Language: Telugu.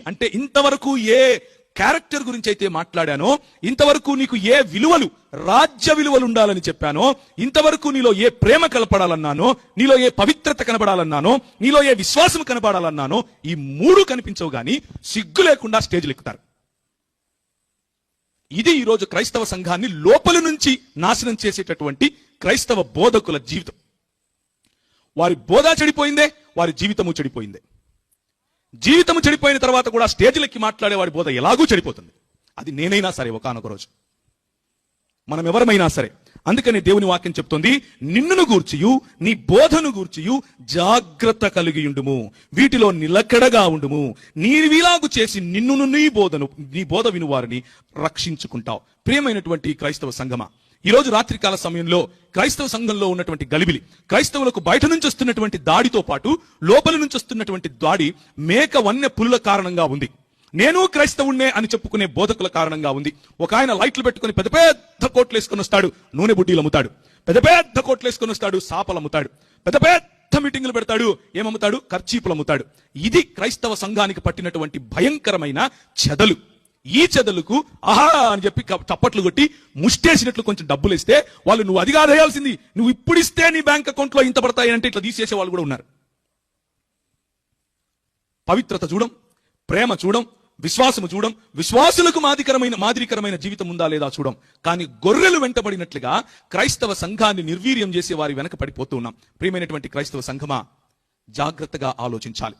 అంటే ఇంతవరకు ఏ క్యారెక్టర్ గురించి అయితే మాట్లాడానో, ఇంతవరకు నీకు ఏ విలువలు, రాజ్య విలువలు ఉండాలని చెప్పానో, ఇంతవరకు నీలో ఏ ప్రేమ కనపడాలన్నానో, నీలో ఏ పవిత్రత కనపడాలన్నానో, నీలో ఏ విశ్వాసం కనపడాలన్నానో, ఈ మూడు కనిపించవు గాని సిగ్గు లేకుండా స్టేజ్లు ఎక్కుతారు. ఇది ఈరోజు క్రైస్తవ సంఘాన్ని లోపలి నుంచి నాశనం చేసేటటువంటి క్రైస్తవ బోధకుల జీవితం. వారి బోధ చెడిపోయిందే, వారి జీవితము చెడిపోయిందే. జీవితము చెడిపోయిన తర్వాత కూడా స్టేజ్లెక్కి మాట్లాడే వాడి బోధ ఎలాగూ చెడిపోతుంది. అది నేనైనా సరే, ఒకానొక రోజు మనం ఎవరమైనా సరే. అందుకని దేవుని వాక్యం చెప్తుంది, నిన్నును గూర్చియు నీ బోధను గూర్చియు జాగ్రత్త కలిగి ఉండుము, వీటిలో నిలకడగా ఉండుము, నీవిలాగు చేసి నిన్నును నీ బోధ విను వారిని రక్షించుకుంటావు. ప్రియమైనటువంటి క్రైస్తవ సంఘమా, ఈ రోజు రాత్రికాల సమయంలో క్రైస్తవ సంఘంలో ఉన్నటువంటి గలిబిలి, క్రైస్తవులకు బయట నుంచి వస్తున్నటువంటి దాడితో పాటు లోపలి నుంచి వస్తున్నటువంటి దాడి మేక వన్య పులుల కారణంగా ఉంది. నేను క్రైస్తవుణ్ణే అని చెప్పుకునే బోధకుల కారణంగా ఉంది. ఒక ఆయన లైట్లు పెట్టుకుని పెద్ద పెద్ద కోట్లు వేసుకొని వస్తాడు, నూనె బుడ్డీలు అమ్ముతాడు. పెద్ద పెద్ద కోట్లు వేసుకొని వస్తాడు, సాపలు అమ్ముతాడు. పెద్ద పెద్ద మీటింగులు పెడతాడు, ఏమమ్ముతాడు? కర్చీపులు అమ్ముతాడు. ఇది క్రైస్తవ సంఘానికి పట్టినటువంటి భయంకరమైన చెదలు. ఈ చెదలకు ఆహా అని చెప్పి చప్పట్లు కొట్టి ముష్టేసినట్లు కొంచెం డబ్బులు ఇస్తే వాళ్ళు, నువ్వు అది కాదేయాల్సింది, నువ్వు ఇప్పుడు ఇస్తే నీ బ్యాంక్ అకౌంట్ లో ఇంత పడతాయి అంటే ఇట్లా తీసేసే వాళ్ళు కూడా ఉన్నారు. పవిత్రత చూడం, ప్రేమ చూడం, విశ్వాసము చూడం, విశ్వాసులకు మాదిరికరమైన జీవితం ఉందా లేదా చూడం. కానీ గొర్రెలు వెంటబడినట్లుగా క్రైస్తవ సంఘాన్ని నిర్వీర్యం చేసే వారి వెనక పడిపోతూ ఉన్నాం. ప్రియమైనటువంటి క్రైస్తవ సంఘమా, జాగ్రత్తగా ఆలోచించాలి.